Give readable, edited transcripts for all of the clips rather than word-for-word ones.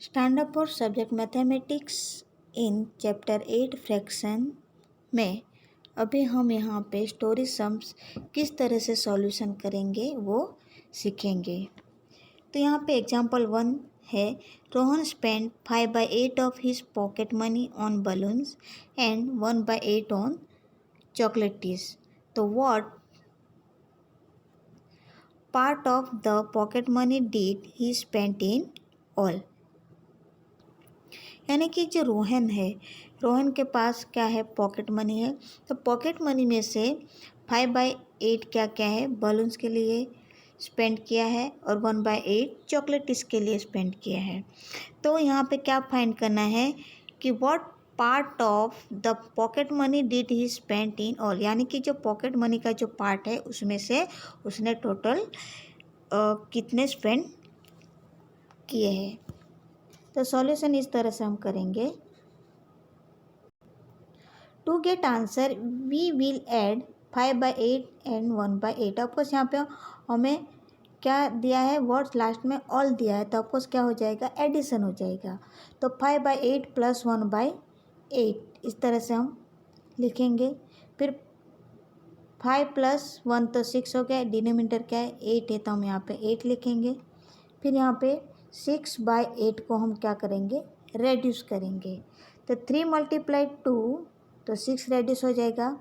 Stand up for subject mathematics in chapter 8 fraction में अभी हम यहाँ पे स्टोरी सम्स किस तरह से सॉल्यूशन करेंगे वो सीखेंगे। तो यहाँ पे एग्जांपल 1 है, Rohan spend 5/8 of his pocket money on balloons and 1/8 on chocolates. तो what part of the pocket money did he spend in all. यानी कि जो रोहन है, रोहन के पास क्या है, पॉकेट मनी है। तो पॉकेट मनी में से 5/8 क्या क्या है, बलून्स के लिए स्पेंड किया है और 1/8 चॉकलेट इसके लिए स्पेंड किया है। तो यहाँ पे क्या फाइंड करना है कि what part of the pocket money did he spend in all, यानी कि जो पॉकेट मनी का जो पार्ट है उसमें से उसने टोटल कितने स्पेंड किए हैं। तो सॉल्यूशन इस तरह से हम करेंगे। To get answer we will add 5/8 and 1/8। Of course यहाँ पे हमें क्या दिया है, वर्ड्स लास्ट में ऑल दिया है, तो ऑफकोर्स क्या हो जाएगा, एडिशन हो जाएगा। तो 5/8 प्लस 1/8 इस तरह से हम लिखेंगे। फिर 5 + 1 तो 6 हो गया, डिनोमिनेटर क्या है 8 है, तो हम यहाँ पे 8 लिखेंगे। फिर यहाँ पे 6/8 को हम क्या करेंगे, रेड्यूस करेंगे। तो 3 × 2 तो 6 रेड्यूस हो जाएगा,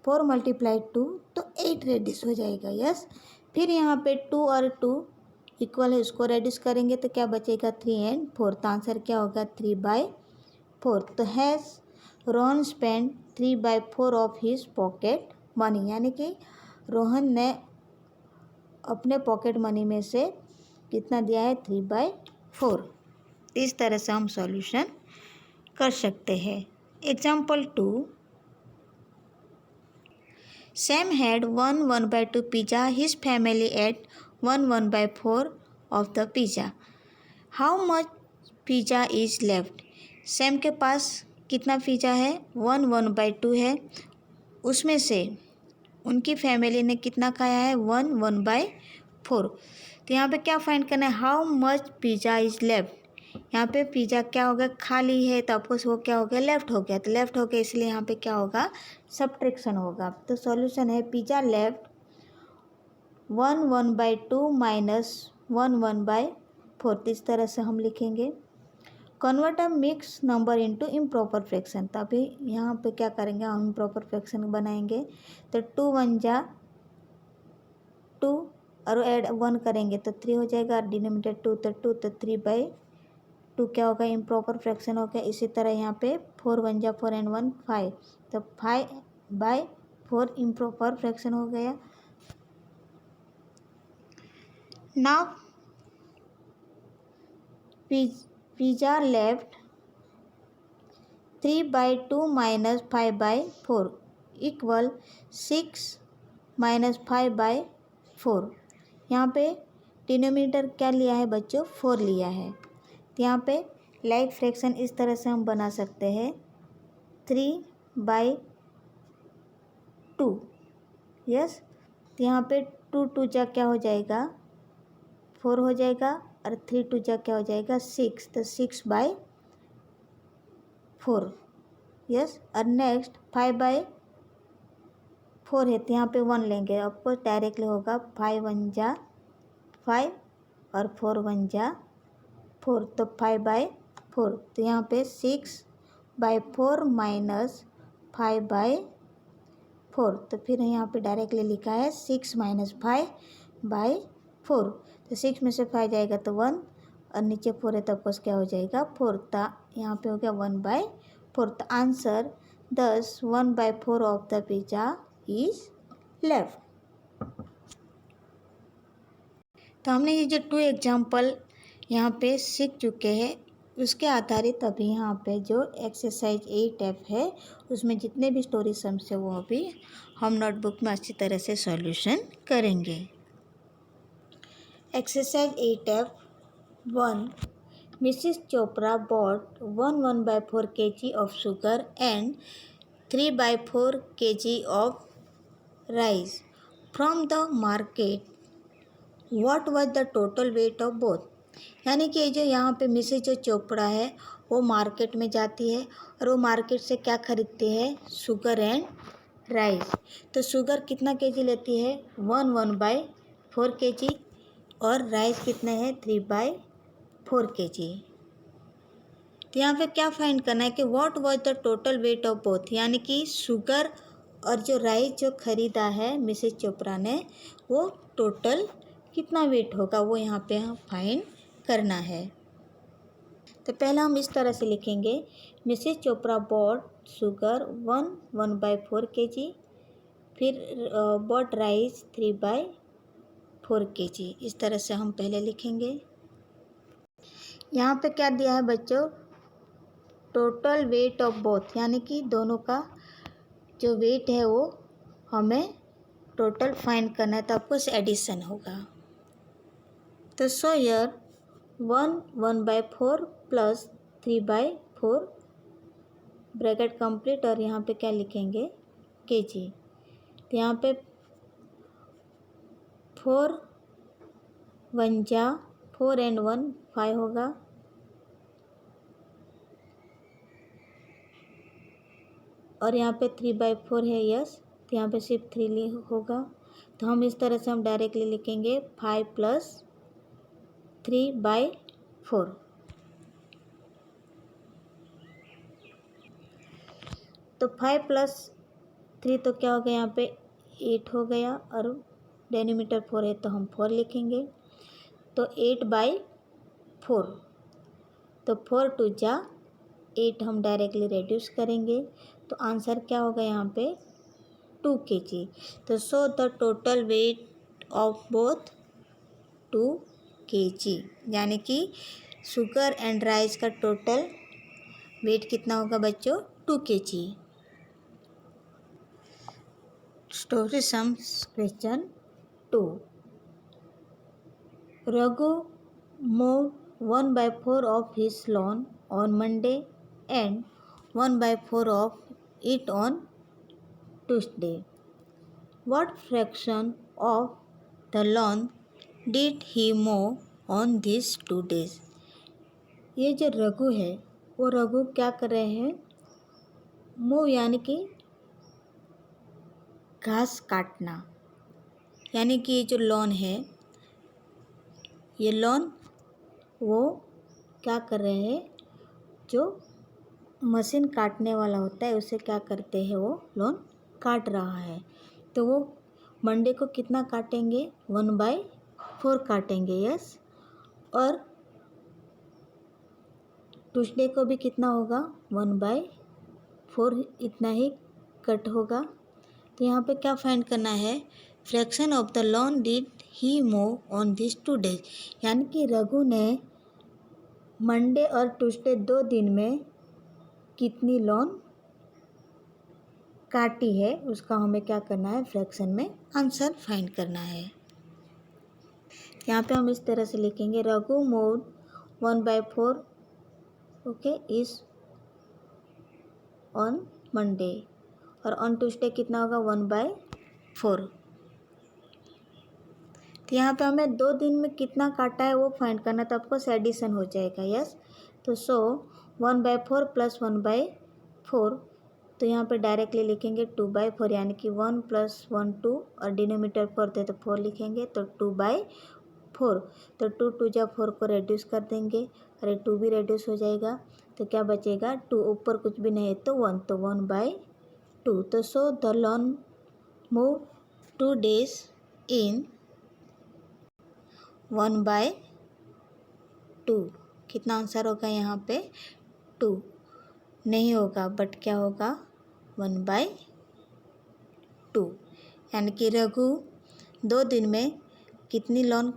4 × 2 तो 8 रेड्यूस हो जाएगा। यस, फिर यहाँ पे 2 और 2 इक्वल है, उसको रेड्यूस करेंगे तो क्या बचेगा, 3 और 4। तो आंसर क्या होगा, 3/4। तो has Rohan spend 3/4 of his pocket money, यानी कि रोहन ने अपने पॉकेट मनी में से कितना दिया है, 3/4। इस तरह से हम सॉल्यूशन कर सकते हैं। Example 2, Sam had 1/2 pizza, his family at 1/4 of the pizza. How much pizza is left. Sam के पास कितना पिज़्ज़ा है, 1/2 है, उसमें से उनकी फैमिली ने कितना खाया है, 1/4। तो यहाँ पे क्या फाइंड करना है, how much pizza is left. यहाँ पे पिज़्ज़ा क्या हो गया, खाली है, तो आपको वो क्या हो गया, लेफ्ट हो गया। तो लेफ्ट हो गया इसलिए यहाँ पे क्या होगा, सब्ट्रैक्शन होगा। तो सॉल्यूशन है पिज़्ज़ा लेफ्ट 1/2 माइनस 1/4। इस तरह से हम लिखेंगे। कन्वर्ट अ mix number into improper fraction. तो अभी यहाँ पे क्या करेंगे, हम इम्प्रॉपर फ्रैक्शन बनाएंगे। तो 2 × 1 = 2 और ऐड 1 करेंगे तो 3 हो जाएगा, डिनोमिनेटर 2 तो 3/2 क्या होगा, इम्प्रॉपर फ्रैक्शन हो गया। इसी तरह यहाँ पे 4 × 1 = 4 and 1 5, तो 5/4 इम्प्रॉपर फ्रैक्शन हो गया। Now pizza left 3/2 minus 5/4 equal 6 minus 5/4। यहाँ पे डिनोमिनेटर क्या लिया है बच्चों, 4 लिया है। तो यहाँ पे लाइक फ्रैक्शन इस तरह से हम बना सकते हैं, 3/2। यस, तो यहाँ पे 2 × 2 = क्या हो जाएगा, 4 हो जाएगा, और 3 × 2 = क्या हो जाएगा, 6, तो 6/4। यस, और नेक्स्ट 5/4 है, तो यहाँ पे 1 लेंगे, आपको डायरेक्टली होगा 5 × 1 = 5 और 4 × 1 = 4, तो 5/4। तो यहाँ पे 6/4 माइनस 5/4, तो फिर यहाँ पे डायरेक्टली लिखा है 6 - 5/4। तो 6 में से 5 जाएगा तो 1 और नीचे 4 है, तो आपको क्या हो जाएगा, 4। तो यहाँ पे हो गया 1/4। तो answer 1/4 of the pizza is left. तो हमने ये जो 2 एग्जाम्पल यहाँ पे सीख चुके हैं, उसके आधारित अभी यहाँ पे जो एक्सरसाइज 8F है उसमें जितने भी स्टोरी सम्स है वो अभी हम नोटबुक में अच्छी तरह से सॉल्यूशन करेंगे। Exercise 8F 1, Mrs Chopra bought 1/4 kg of sugar and 3/4 kg of rice from the market. What was the total weight of both? यानी कि जो यहाँ पे मिसेज जो चोपड़ा है वो मार्केट में जाती है और वो मार्केट से क्या खरीदती है, शुगर एंड राइस। तो शुगर कितना केजी लेती है, 1/4 kg, और राइस कितना है, 3/4 kg। तो यहाँ पे क्या फाइंड करना है कि what was the total weight of both, यानी कि शुगर और जो राइस जो खरीदा है मिसेज चोपड़ा ने वो टोटल कितना वेट होगा वो यहाँ पे हम फाइंड करना है। तो पहला हम इस तरह से लिखेंगे, Mrs Chopra bought sugar 1/4 kg, फिर बॉट राइस 3/4 kg। इस तरह से हम पहले लिखेंगे। यहाँ पे क्या दिया है बच्चों, टोटल वेट ऑफ बोथ, यानी कि दोनों का जो वेट है वो हमें टोटल फाइंड करना है, तो आपको एडिशन होगा। तो सो यर 1/4 प्लस 3/4 ब्रैकेट कंप्लीट, और यहाँ पे क्या लिखेंगे, kg। तो यहाँ पे 4 1 जा 4 and 1 5 होगा, और यहाँ पे 3/4 है, यस, तो यहाँ पे सिर्फ 3 होगा। तो हम इस तरह से हम डायरेक्टली लिखेंगे 5 + 3/4। तो 5 + 3 तो क्या हो गया, यहाँ पे 8 हो गया, और डेनोमीटर 4 है तो हम 4 लिखेंगे। तो 8/4, तो 4 2 जा 8 हम डायरेक्टली रेड्यूस करेंगे, तो आंसर क्या होगा यहाँ पे 2 kg। तो so the total weight of both 2 kg, यानी कि शुगर एंड राइस का टोटल वेट कितना होगा बच्चों, 2 kg। Story sums question 2। Raghu moved 1/4 of his lawn on Monday and 1/4 of it on Tuesday. What fraction of the lawn did he mow on these 2 days? ये जो रघु है वो रघु क्या कर रहे हैं, मूव यानी कि घास काटना, यानी कि ये जो लॉन है, ये लॉन वो क्या कर रहे हैं, जो मशीन काटने वाला होता है उसे क्या करते हैं, वो लॉन काट रहा है। तो वो मंडे को कितना काटेंगे, 1/4 काटेंगे, यस, और ट्यूसडे को भी कितना होगा, 1/4 इतना ही कट होगा। तो यहाँ पे क्या फाइंड करना है, fraction of the lawn did he move on this 2 days, यानी कि रघु ने मंडे और ट्यूसडे 2 दिन में कितनी लॉन काटी है उसका हमें क्या करना है, फ्रैक्शन में आंसर फाइंड करना है। यहाँ पे हम इस तरह से लिखेंगे, रघु मूव 1/4 ओके इस ऑन मंडे, और ऑन ट्यूसडे कितना होगा, 1/4। तो यहाँ पे हमें 2 दिन में कितना काटा है वो फाइंड करना, तो आपको एडिशन हो जाएगा, यस। तो सो 1/4 + 1/4, तो यहाँ पे डायरेक्टली लिखेंगे 2/4, यानी कि 1 + 1 2, और डिनोमीटर 4 थे तो 4 लिखेंगे, तो 2/4। तो 2 2 जा 4 को रेड्यूस कर देंगे, अरे 2 भी रेड्यूस हो जाएगा, तो क्या बचेगा, 2 ऊपर कुछ भी नहीं है तो 1, तो 1/2। तो so the lawn move 2 days इन 1/2। कितना आंसर होगा यहाँ पे, 2 नहीं होगा, बट क्या होगा, 1/2, यानी कि रघु 2 दिन में कितनी लॉन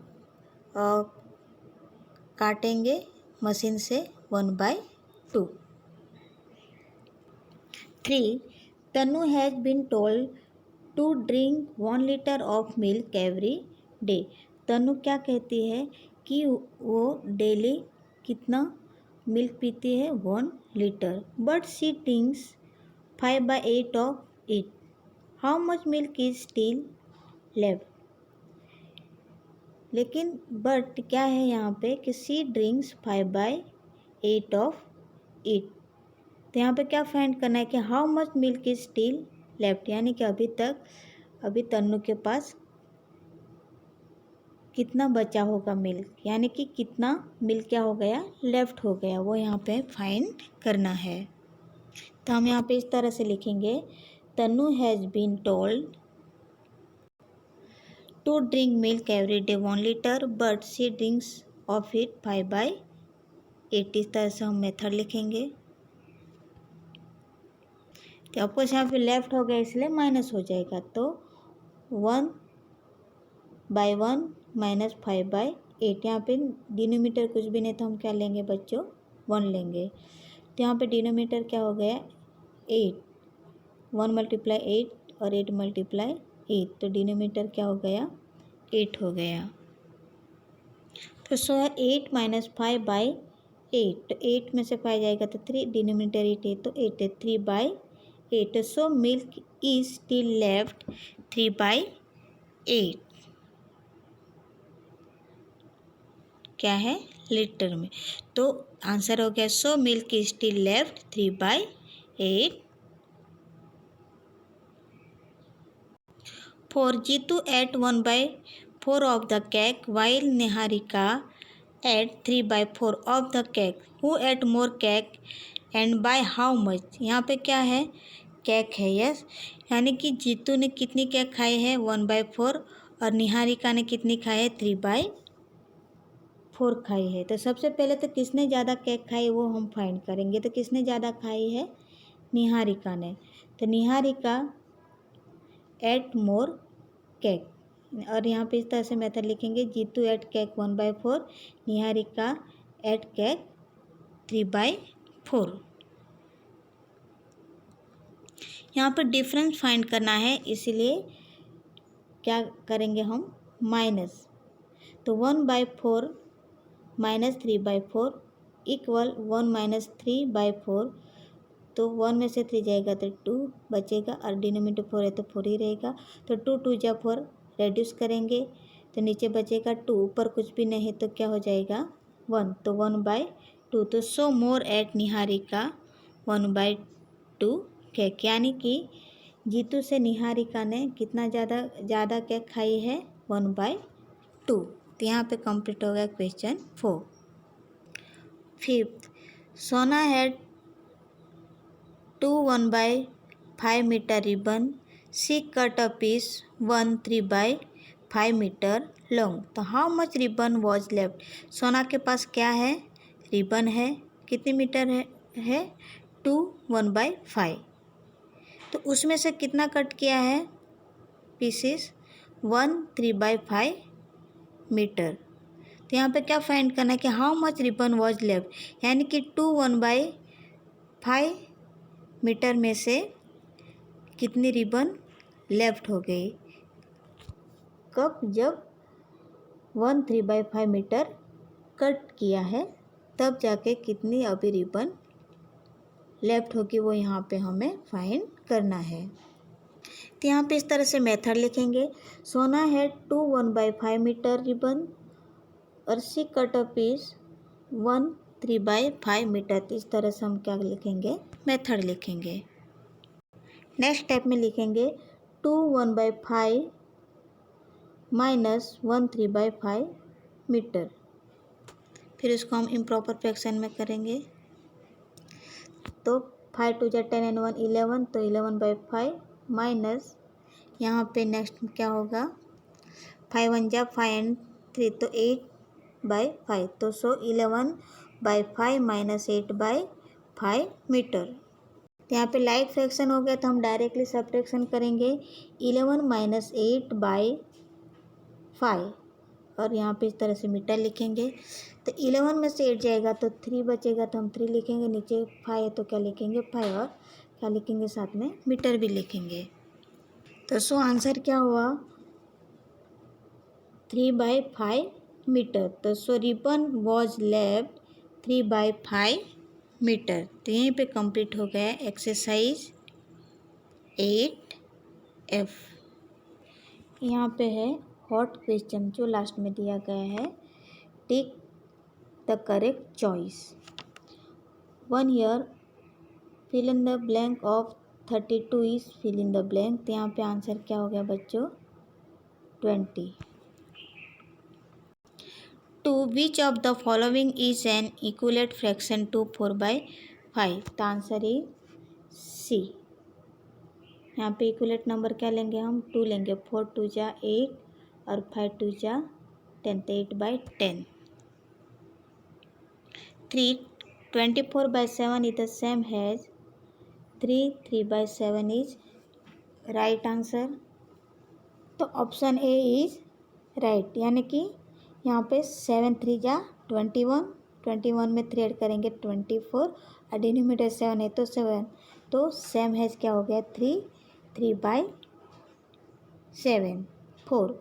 काटेंगे मशीन से, 1/2। 3. Tanu has been told to drink 1 liter of milk every day. तनु क्या कहती है कि वो डेली कितना मिल्क पीती है, 1 liter, but she drinks 5/8 of it. How much milk is still left. लेकिन बट क्या है यहाँ पे कि सी ड्रिंक्स 5/8 ऑफ इट। तो यहाँ पे क्या फाइंड करना है कि how much milk is still left, यानी कि अभी तन्नू के पास कितना बचा होगा मिल्क, यानी कि कितना मिल्क क्या हो गया, लेफ्ट हो गया, वो यहाँ पे फाइंड करना है। तो हम यहाँ पे इस तरह से लिखेंगे, Tannu has been told to drink milk every day 1 litre but she drinks of it 5/8। इस तरह से हम मेथड लिखेंगे। तो ऑफकोर्स यहाँ पे लेफ्ट हो गया इसलिए माइनस हो जाएगा, तो 1/1 माइनस 5/8। यहाँ पे डिनोमीटर कुछ भी नहीं तो हम क्या लेंगे बच्चों, 1 लेंगे। तो यहाँ पे डिनोमीटर क्या हो गया, 8, 1 × 8 और 8 × 8, तो डिनोमीटर क्या हो गया, 8 हो गया। तो 8 - 5/8, तो 8 में से 5 जाएगा तो 3, डिनोमीटर 8 है तो 8 है, 3/8। So milk is still left 3/8 क्या है, लीटर में। तो आंसर हो गया, so milk is still left 3/8। For Jitu ate 1/4 of the cake while Niharika ate 3/4 of the cake. Who ate more cake and by how much? यहाँ पे क्या है, केक है, यस, यानी कि जीतू ने कितनी केक खाई है, 1/4, और निहारिका ने कितनी खाई है, 3/4 खाई है। तो सबसे पहले तो किसने ज़्यादा केक खाई वो हम फाइंड करेंगे। तो किसने ज़्यादा खाई है, निहारिका ने। तो निहारिका एट मोर केक, और यहाँ पे इस तरह से मेथड लिखेंगे, Jeetu ate cake 1/4, Niharika ate cake 3/4। यहाँ पर डिफरेंस फाइंड करना है, इसलिए क्या करेंगे हम, माइनस। तो 1/4 माइनस 3/4 इक्वल 1 - 3/4। तो 1 में से 3 जाएगा तो 2 बचेगा, और डिनोमीटर 4 है तो 4 ही रहेगा। तो 2 × 2 = 4, रेड्यूस करेंगे तो नीचे बचेगा 2, ऊपर कुछ भी नहीं तो क्या हो जाएगा, 1, तो 1/2। तो सो मोर एट निहारिका 1/2 केक, यानी कि जीतू से निहारिका ने कितना ज़्यादा केक खाई है, 1/2। तो यहाँ पे कंप्लीट हो गया क्वेश्चन 4। 5th, सोना had 2 1/5 meter ribbon. She cut a piece 1 3/5 meter long. तो how much ribbon was left? सोना के पास क्या है, रिबन है, कितनी मीटर है 2 1/5। तो उसमें से कितना कट किया है, पीसेस 1 3/5 मीटर। तो यहाँ पे क्या फाइंड करना है कि how much ribbon was left, यानी कि 2 1/5 मीटर में से कितनी रिबन लेफ्ट हो गई, कब, जब 1 3/5 मीटर कट किया है तब जाके कितनी अभी रिबन लेफ्ट होगी, वो यहाँ पे हमें फाइंड करना है। तो यहाँ पे इस तरह से मेथड लिखेंगे, सोना है 2 1/5 मीटर रिबन और सी कट अ पीस 1 3/5 मीटर। तो इस तरह से हम क्या लिखेंगे, मेथड लिखेंगे। नेक्स्ट स्टेप में लिखेंगे 2 1/5 माइनस 1 3/5 मीटर। फिर इसको हम इम्प्रॉपर फ्रैक्शन में करेंगे। तो 5 2 × 10 and 1 11, तो 11/5 माइनस यहाँ पे नेक्स्ट क्या होगा, 5 1 × 5 and 3, तो 8/5। तो सो 11/5 माइनस 8/5 मीटर। तो यहाँ पे लाइक फ्रैक्शन हो गया तो हम डायरेक्टली सब्ट्रैक्शन करेंगे, 11 - 8/5, और यहाँ पे इस तरह से मीटर लिखेंगे। तो 11 में से 8 जाएगा तो 3 बचेगा, तो हम 3 लिखेंगे, नीचे 5 है तो क्या लिखेंगे, 5, और क्या लिखेंगे, साथ में मीटर भी लिखेंगे। तो सो आंसर क्या हुआ, 3/5 मीटर। तो सो रिबन वॉज लेफ्ट 3/5 मीटर। तो यहीं पे कंप्लीट हो गया एक्सरसाइज 8F। यहाँ पे है हॉट क्वेश्चन जो लास्ट में दिया गया है, tick the correct choice. 1 year fill in the blank of 32 is fill in the blank. तो यहाँ पे आंसर क्या हो गया बच्चों? 20। Two which of the following is an equivalent fraction to 4/5। तो आंसर इज सी। यहाँ पे इक्वलेट नंबर क्या लेंगे हम? 2 लेंगे। 4 2 जा 8 और 5 2 जा 10, तो 8/10। 3 24/7 is the same as 3 3/7 is right answer. तो ऑप्शन ए इज राइट, यानी कि यहाँ पे 7 3 जा 21, 21 में 3 ऐड करेंगे 24 और डिनोमिनेटर 7 है तो 7, तो सेम हैज क्या हो गया? 3 3/7। 4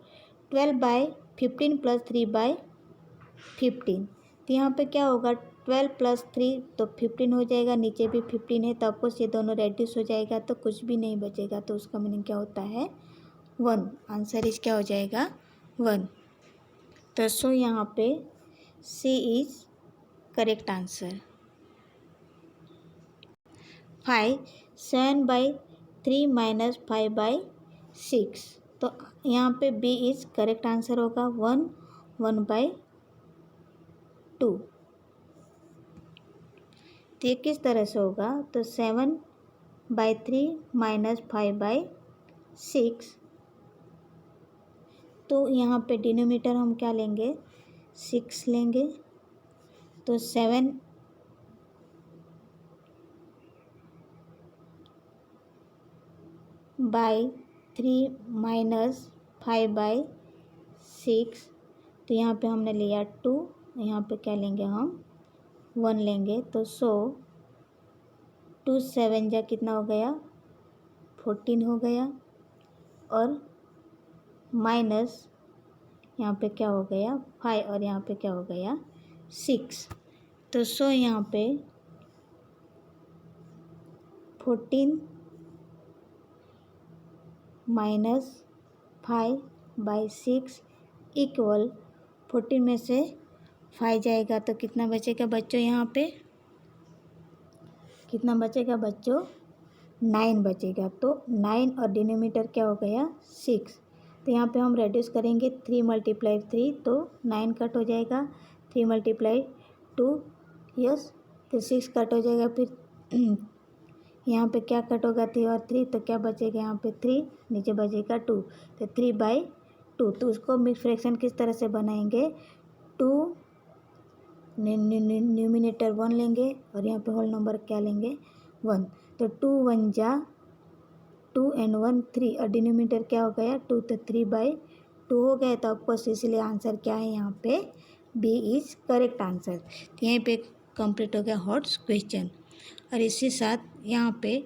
12/15 प्लस 3/15। तो यहाँ पे क्या होगा? 12 प्लस 3 तो 15 हो जाएगा, नीचे भी 15 है तो आपको ये दोनों रेड्यूस हो जाएगा तो कुछ भी नहीं बचेगा, तो उसका मीनिंग क्या होता है? 1। आंसर इज क्या हो जाएगा? 1। तो सो यहाँ पे सी इज करेक्ट आंसर। 5 7/3 माइनस 5/6। तो यहाँ पे बी इज करेक्ट आंसर होगा। 1 1/2। तो ये किस तरह से होगा? तो 7/3 माइनस 5/6। तो यहाँ पे डिनोमिनेटर हम क्या लेंगे? 6 लेंगे। तो 7/3 माइनस 5/6। तो यहाँ पे हमने लिया 2, यहाँ पे क्या लेंगे हम? 1 लेंगे। तो 2 7 जा कितना हो गया? 14 हो गया, और माइनस यहाँ पे क्या हो गया? 5, और यहाँ पे क्या हो गया? 6। तो सो यहाँ पे 14 माइनस 5/6 इक्वल 14 में से 5 जाएगा तो कितना बचेगा बच्चों? यहाँ पे कितना बचेगा बच्चों? 9 बचेगा। तो 9 और डिनोमिनेटर क्या हो गया? 6। तो यहाँ पे हम रेड्यूस करेंगे 3 × 3 तो 9 कट हो जाएगा। 3 × 2 यस, तो 6 कट हो जाएगा। फिर यहाँ पे क्या कट होगा? 3 और 3, तो क्या बचेगा? यहाँ पे 3, नीचे बचेगा 2, तो 3/2। तो उसको फ्रैक्शन किस तरह से बनाएंगे? 2 न्यूमिनेटर 1 लेंगे और यहाँ पे होल नंबर क्या लेंगे? 1। तो 2 1 जा 2 and 1 3, और डिनोमिनेटर क्या हो गया? 2, तो 3/2 हो गया। तो आपको इसलिए आंसर क्या है यहाँ पे? B is correct answer. तो यहीं पे कंप्लीट हो गया हॉट क्वेश्चन, और इसी साथ यहाँ पे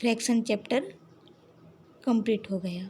फ्रैक्शन चैप्टर कंप्लीट हो गया।